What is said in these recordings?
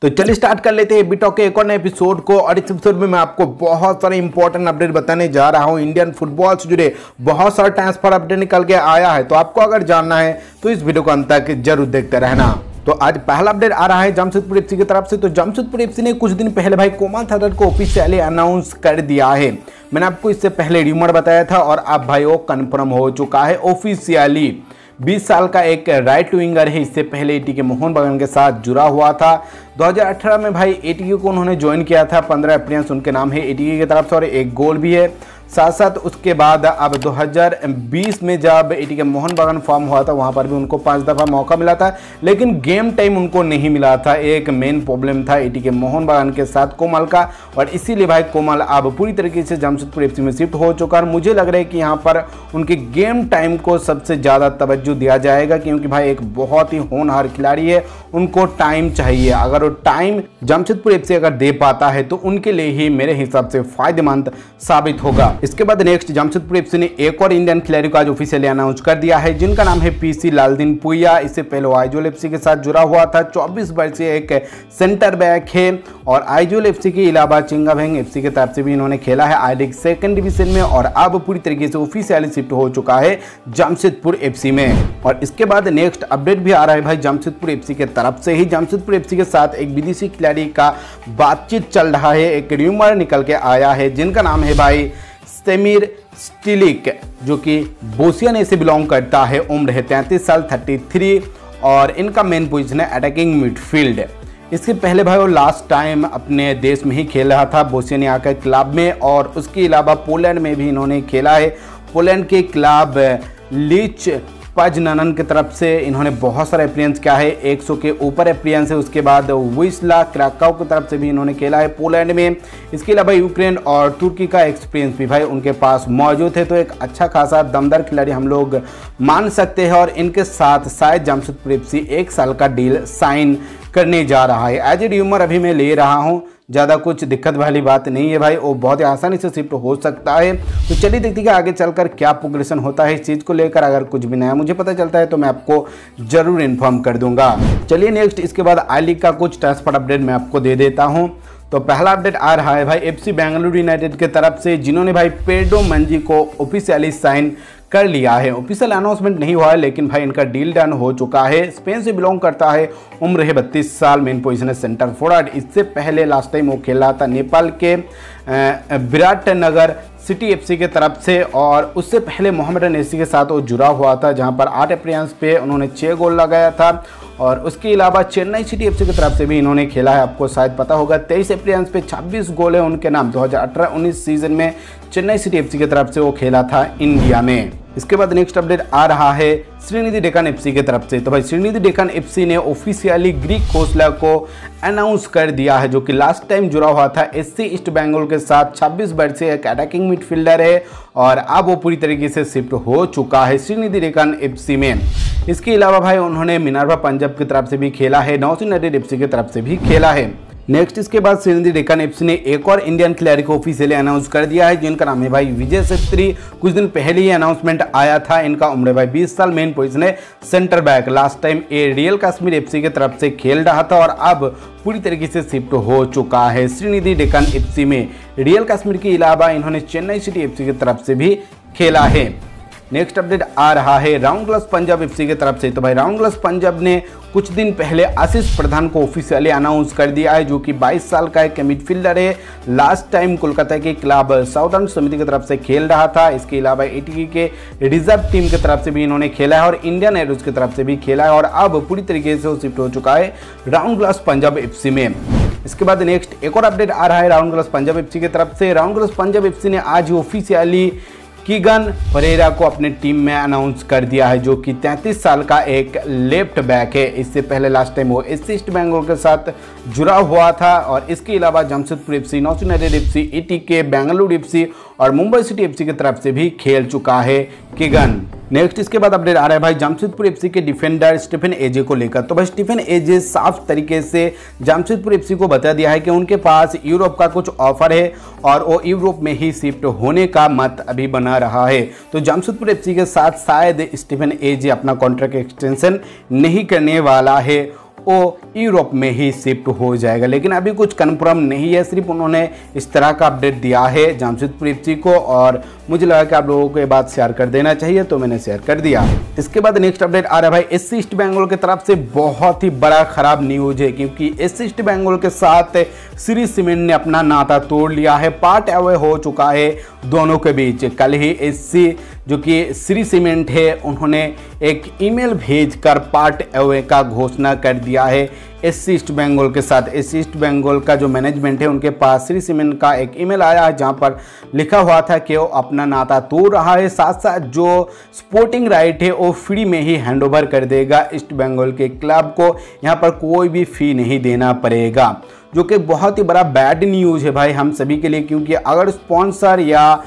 तो चलिए स्टार्ट कर लेते हैं बिटॉक के एक और नए एपिसोड को। और इस एपिसोड में मैं आपको बहुत सारे इंपॉर्टेंट अपडेट बताने जा रहा हूं। इंडियन फुटबॉल से जुड़े बहुत सारे ट्रांसफर अपडेट निकल के आया है, तो आपको अगर जानना है तो इस वीडियो को अंत तक जरूर देखते रहना। तो आज पहला अपडेट आ रहा है जमशेदपुर एफसी की तरफ से। तो जमशेदपुर एफसी ने कुछ दिन पहले भाई कोमल थादर को ऑफिशियली अनाउंस कर दिया है। मैंने आपको इससे पहले र्यूमर बताया था और अब भाई वो कंफर्म हो चुका है ऑफिशियली। 20 साल का एक राइट विंगर है, इससे पहले एटीके मोहन बागान के साथ जुड़ा हुआ था। 2018 में भाई एटीके को उन्होंने ज्वाइन किया था, 15 अपीयरेंस उनके नाम है एटीके की तरफ से और एक गोल भी है। साथ साथ उसके बाद अब 2020 में जब एटीके मोहन बागान फॉर्म हुआ था वहां पर भी उनको 5 दफा मौका मिला था, लेकिन गेम टाइम उनको नहीं मिला था। एक मेन प्रॉब्लम था एटीके मोहन बागान के साथ कोमल का, और इसीलिए भाई कोमल अब पूरी तरीके से जमशेदपुर एफसी में शिफ्ट हो चुका है। मुझे लग रहा है कि यहाँ पर उनके गेम टाइम को सबसे ज़्यादा तवज्जो दिया जाएगा, क्योंकि भाई एक बहुत ही होनहार खिलाड़ी है, उनको टाइम चाहिए। अगर वो टाइम जमशेदपुर एफसी अगर दे पाता है तो उनके लिए ही मेरे हिसाब से फायदेमंद साबित होगा। इसके बाद नेक्स्ट जमशेदपुर एफसी ने एक और इंडियन खिलाड़ी को आज ऑफिशियली अनाउंस कर दिया है, जिनका नाम है पीसी लालदीन पुया। इससे पहले वो आइजोल एफसी के साथ जुड़ा हुआ था। 24 वर्षीय एक सेंटर बैक है और आइजोल एफसी के अलावा चिंगाभेंग एफसी के तरफ से भी इन्होंने खेला है आई लीग सेकंड डिवीजन में, और अब पूरी तरीके से ऑफिशियली शिफ्ट हो चुका है जमशेदपुर एफसी में। और इसके बाद नेक्स्ट अपडेट भी आ रहा है भाई जमशेदपुर एफसी के तरफ से ही। जमशेदपुर एफसी के साथ एक विदेशी खिलाड़ी का बातचीत चल रहा है, एक र्यूमर निकल के आया है, जिनका नाम है भाई सेमिर स्टिलिक, जो कि बोस्निया से बिलोंग करता है। उम्र है 33 साल 33, और इनका मेन पोजीशन है अटैकिंग मिडफील्ड। इसके पहले भाई वो लास्ट टाइम अपने देश में ही खेल रहा था बोस्निया के क्लब में, और उसके अलावा पोलैंड में भी इन्होंने खेला है। पोलैंड के क्लब लीच पजनन की तरफ से इन्होंने बहुत सारा अपीयरेंस किया है, 100 के ऊपर अपीयरेंस है। उसके बाद विस्ला क्राकाउ की तरफ से भी इन्होंने खेला है पोलैंड में। इसके अलावा यूक्रेन और तुर्की का एक्सपीरियंस भी भाई उनके पास मौजूद है। तो एक अच्छा खासा दमदार खिलाड़ी हम लोग मान सकते हैं, और इनके साथ शायद जमशेदपुर एफसी 1 साल का डील साइन करने जा रहा है। एज ए र्यूमर अभी मैं ले रहा हूँ, ज़्यादा कुछ दिक्कत वाली बात नहीं है भाई, वो बहुत ही आसानी से शिफ्ट हो सकता है। तो चलिए देखते हैं कि आगे चलकर क्या प्रोग्रेशन होता है इस चीज़ को लेकर। अगर कुछ भी नया मुझे पता चलता है तो मैं आपको जरूर इन्फॉर्म कर दूंगा। चलिए नेक्स्ट इसके बाद आई लीग का कुछ ट्रांसफर अपडेट मैं आपको दे देता हूँ। तो पहला अपडेट आ रहा है भाई एफसी बेंगलुरु यूनाइटेड की तरफ से, जिन्होंने भाई पेड्रो मंजी को ऑफिशियली साइन कर लिया है। ऑफिशियल अनाउंसमेंट नहीं हुआ है, लेकिन भाई इनका डील डन हो चुका है। स्पेन से बिलोंग करता है, उम्र है 32 साल, मेन पोजीशन है सेंटर फॉरवर्ड। इससे पहले लास्ट टाइम वो खेला था नेपाल के विराटनगर सिटी एफसी के तरफ से, और उससे पहले मोहम्मडन एफसी के साथ वो जुड़ा हुआ था, जहां पर 8 अपीयरेंस पे उन्होंने 6 गोल लगाया था। और उसके अलावा चेन्नई सिटी एफसी की तरफ से भी इन्होंने खेला है, आपको शायद पता होगा। 23 अपीयरेंस पे 26 गोल है उनके नाम। 2018-19 सीजन में चेन्नई सिटी एफसी की तरफ से वो खेला था इंडिया में। इसके बाद नेक्स्ट अपडेट आ रहा है श्रीनिधि डेक्कन एफसी की तरफ से। तो भाई श्रीनिधि डेक्कन एफसी ने ऑफिशियली ग्रीक खोसला को अनाउंस कर दिया है, जो कि लास्ट टाइम जुड़ा हुआ था एससी ईस्ट बंगाल के साथ। 26 वर्षीय एक अटैकिंग मिडफील्डर है, और अब वो पूरी तरीके से शिफ्ट हो चुका है श्रीनिधि डेक्कन एफसी में। इसके अलावा भाई उन्होंने मिनर्वा पंजाब की तरफ से भी खेला है, नौसिन यूनाइटेड एफसी की तरफ से भी खेला है। नेक्स्ट इसके बाद श्रीनिधि डेक्कन एफसी ने एक और इंडियन खिलाड़ी को ऑफिशियली अनाउंस कर दिया है, जिनका नाम है भाई विजय छेत्री। कुछ दिन पहले ही अनाउंसमेंट आया था। इनका उम्र है भाई 20 साल, मेन पोजीशन है सेंटर बैक। लास्ट टाइम ये रियल कश्मीर एफसी की तरफ से खेल रहा था, और अब पूरी तरीके से शिफ्ट हो चुका है श्रीनिधि डेक्कन एफसी में। रियल कश्मीर के अलावा इन्होंने चेन्नई सिटी एफसी की तरफ से भी खेला है। नेक्स्ट अपडेट आ रहा है राउंड ग्लास पंजाब एफसी की तरफ से। तो भाई राउंड ग्लास पंजाब ने कुछ दिन पहले आशीष प्रधान को ऑफिशियली अनाउंस कर दिया है, जो कि 22 साल का एक मिडफील्डर है। लास्ट टाइम कोलकाता के क्लब साउथर्न समिति की तरफ से खेल रहा था। इसके अलावा एटीके के रिजर्व टीम की तरफ से भी इन्होंने खेला है, और इंडियन एरोज की तरफ से भी खेला है, और अब पूरी तरीके से वो शिफ्ट हो चुका है राउंड ग्लास पंजाब एफसी में। इसके बाद नेक्स्ट एक और अपडेट आ रहा है राउंड ग्लास पंजाब एफसी की तरफ से। राउंड ग्लास पंजाब एफसी ने आज ऑफिशियली कीगन परेरा को अपने टीम में अनाउंस कर दिया है, जो कि 33 साल का एक लेफ्ट बैक है। इससे पहले लास्ट टाइम वो एससी ईस्ट बंगाल के साथ जुड़ा हुआ था, और इसके अलावा जमशेदपुर एफसी, नौसिन United FC, ATK, Bengaluru FC और मुंबई सिटी एफसी की तरफ से भी खेल चुका है कीगन। नेक्स्ट इसके बाद अपडेट आ रहा है भाई जमशेदपुर एफसी के डिफेंडर स्टीफन एजे को लेकर। तो भाई स्टीफन एजे साफ तरीके से जमशेदपुर एफसी को बता दिया है कि उनके पास यूरोप का कुछ ऑफर है, और वो यूरोप में ही शिफ्ट होने का मत अभी बना रहा है। तो जमशेदपुर एफसी के साथ शायद स्टीफन एजे अपना कॉन्ट्रैक्ट एक्सटेंशन नहीं करने वाला है। वो यूरोप में ही शिफ्ट हो जाएगा। लेकिन अभी कुछ कन्फर्म नहीं है, सिर्फ उन्होंने इस तरह का अपडेट दिया है जमशेदपुर एफसी को, और मुझे लगा कि आप लोगों को ये बात शेयर कर देना चाहिए, तो मैंने शेयर कर दिया। इसके बाद नेक्स्ट अपडेट आ रहा है भाई एससी ईस्ट बंगाल की तरफ से बहुत ही बड़ा खराब न्यूज है, क्योंकि एससी ईस्ट बंगाल के साथ श्री सीमेंट ने अपना नाता तोड़ लिया है। पार्ट अवे हो चुका है दोनों के बीच। कल ही एससी जो कि श्री सीमेंट है, उन्होंने एक ईमेल भेजकर पार्ट अवे का घोषणा कर दिया है एससी ईस्ट बंगाल के साथ। एससी ईस्ट बंगाल का जो मैनेजमेंट है, उनके पास श्री सीमेंट का एक ईमेल आया है जहां पर लिखा हुआ था कि वो अपना नाता तोड़ रहा है, साथ साथ जो स्पोर्टिंग राइट है वो फ्री में ही हैंडओवर कर देगा ईस्ट बंगाल के क्लब को। यहाँ पर कोई भी फी नहीं देना पड़ेगा, जो कि बहुत ही बड़ा बैड न्यूज़ है भाई हम सभी के लिए, क्योंकि अगर स्पॉन्सर या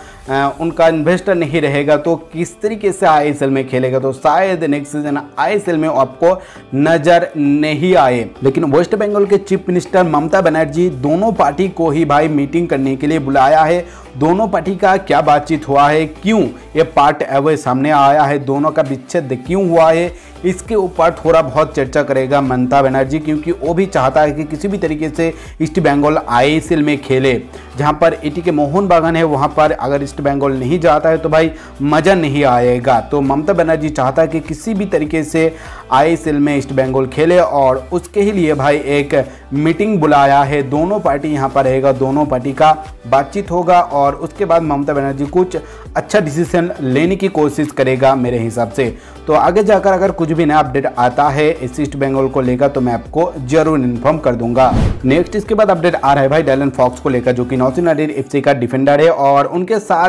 उनका इन्वेस्टर नहीं रहेगा तो किस तरीके से आईएसएल में खेलेगा, तो शायद नेक्स्ट सीजन आईएसएल में आपको नज़र नहीं आए। लेकिन वेस्ट बंगाल के चीफ मिनिस्टर ममता बनर्जी दोनों पार्टी को ही भाई मीटिंग करने के लिए बुलाया है। दोनों पार्टी का क्या बातचीत हुआ है, क्यों ये पार्ट अवे सामने आया है, दोनों का विच्छेद क्यों हुआ है, इसके ऊपर थोड़ा बहुत चर्चा करेगा ममता बनर्जी, क्योंकि वो भी चाहता है कि किसी भी तरीके से ईस्ट बंगाल आईएसएल में खेले। जहां पर एटी के मोहन बागान है, वहां पर अगर ईस्ट बंगाल नहीं जाता है तो भाई मज़ा नहीं आएगा। तो ममता बनर्जी चाहता है कि किसी भी तरीके से आईएसएल में ईस्ट बंगाल खेले, और उसके ही लिए भाई एक मीटिंग बुलाया है। दोनों पार्टी यहाँ पर रहेगा, दोनों पार्टी का बातचीत होगा, और उसके बाद ममता बनर्जी कुछ अच्छा डिसीजन लेने की कोशिश करेगा मेरे हिसाब से। तो आगे जाकर अगर कुछ भी नया अपडेट आता है इस ईस्ट बंगाल को लेकर तो मैं आपको जरूर इन्फॉर्म कर दूंगा। नेक्स्ट इसके बाद अपडेट आ रहा है भाई डायलन फॉक्स को लेकर, जो कि नॉर्थ यूनाइटेड एफसी का डिफेंडर है, और उनके साथ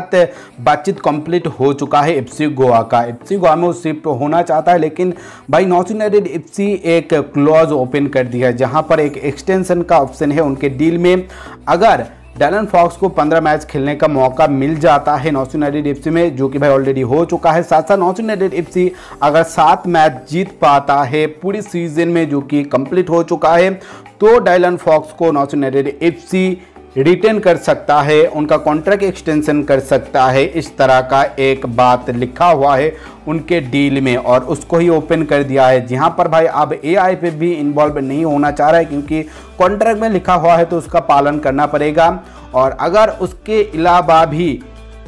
बातचीत कंप्लीट हो चुका है एफसी गोवा का। एफसी गोवा में वो शिफ्ट होना चाहता है, लेकिन भाई नॉर्थ यूनाइटेड एफसी एक क्लॉज ओपन कर दिया है जहां पर एक एक्सटेंशन का ऑप्शन है उनके डील में। अगर डायलन फॉक्स को 15 मैच खेलने का मौका मिल जाता है नॉर्थ यूनाइटेड एफसी में, जो कि भाई ऑलरेडी हो चुका है, साथ साथ नॉर्थ यूनाइटेड एफसी अगर 7 मैच जीत पाता है पूरी सीजन में, जो कि कंप्लीट हो चुका है, तो डायलन फॉक्स को नॉर्थ यूनाइटेड एफसी रिटेन कर सकता है, उनका कॉन्ट्रैक्ट एक्सटेंशन कर सकता है। इस तरह का एक बात लिखा हुआ है उनके डील में, और उसको ही ओपन कर दिया है। जहां पर भाई अब एआई पे भी इन्वॉल्व नहीं होना चाह रहा है, क्योंकि कॉन्ट्रैक्ट में लिखा हुआ है तो उसका पालन करना पड़ेगा। और अगर उसके अलावा भी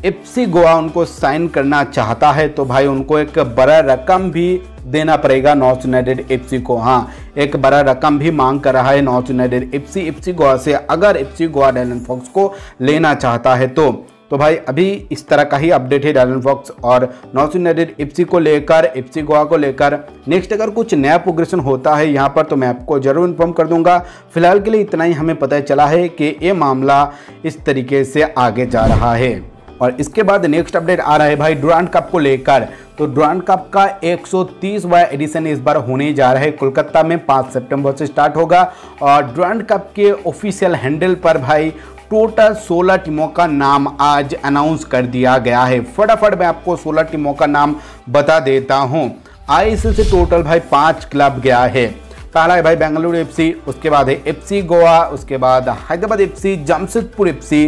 एफसी गोवा उनको साइन करना चाहता है तो भाई उनको एक बड़ा रकम भी देना पड़ेगा नॉर्थ यूनाइटेड एफसी को। हाँ, एक बड़ा रकम भी मांग कर रहा है नॉर्थ यूनाइटेड एफसी गोवा से, अगर एफसी गोवा डायलन फॉक्स को लेना चाहता है तो भाई अभी इस तरह का ही अपडेट है डायलन फॉक्स और नॉर्थ यूनाइटेड एफसी को लेकर, एफसी गोवा को लेकर। नेक्स्ट अगर कुछ नया प्रोग्रेशन होता है यहाँ पर तो मैं आपको जरूर इन्फॉर्म कर दूंगा। फिलहाल के लिए इतना ही हमें पता चला है कि ये मामला इस तरीके से आगे जा रहा है। और इसके बाद नेक्स्ट अपडेट आ रहा है भाई डुरांड कप को लेकर। तो डुरांड कप का 130वां एडिशन इस बार होने जा रहा है कोलकाता में, 5 सितंबर से स्टार्ट होगा। और डुरांड कप के ऑफिशियल हैंडल पर भाई टोटल 16 टीमों का नाम आज अनाउंस कर दिया गया है। फटाफट मैं आपको 16 टीमों का नाम बता देता हूं। आईएसएल से टोटल भाई 5 क्लब गया है। पहला है भाई बेंगलुरु एफसी, उसके बाद है एफसी गोवा, उसके बाद Hyderabad FC, Jamshedpur FC,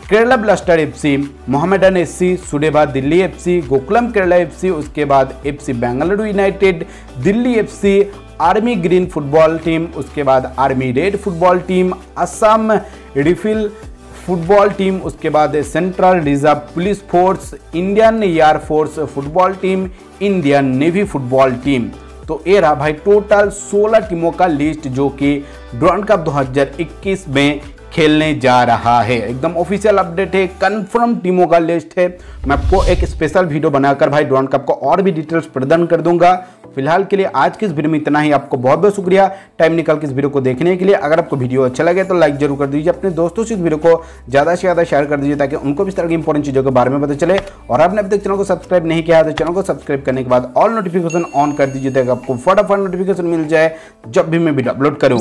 Kerala blaster FC, Mohammedan FC, Sudeva Delhi FC, Gokulam Kerala FC, उसके बाद FC Bengaluru United, Delhi FC, army green football team, उसके बाद army red football team, Assam rifles football team, उसके बाद central reserve police force, Indian air force football team, Indian navy football team. तो ये रहा भाई टोटल 16 टीमों का लिस्ट जो कि डुरांड कप 2021 में खेलने जा रहा है। एकदम ऑफिशियल अपडेट है, कंफर्म टीमों का लिस्ट है। मैं आपको एक स्पेशल वीडियो बनाकर भाई डुरांड कप को और भी डिटेल्स प्रदान कर दूंगा। फिलहाल के लिए आज की इस वीडियो में इतना ही। आपको बहुत बहुत शुक्रिया टाइम निकाल के इस वीडियो को देखने के लिए। अगर आपको वीडियो अच्छा लगे तो लाइक जरूर कर दीजिए, अपने दोस्तों से इस वीडियो को ज़्यादा से ज़्यादा शेयर कर दीजिए ताकि उनको भी इस तरह की इंपॉर्टेंट चीज़ों के बारे में पता चले। और आपने अभी तक चैनल को सब्सक्राइब नहीं किया तो चैनल को सब्सक्राइब करने के बाद ऑल नोटिफिकेशन ऑन कर दीजिए ताकि आपको फटाफट नोटिफिकेशन मिल जाए जब भी मैं वीडियो अपलोड करूँ।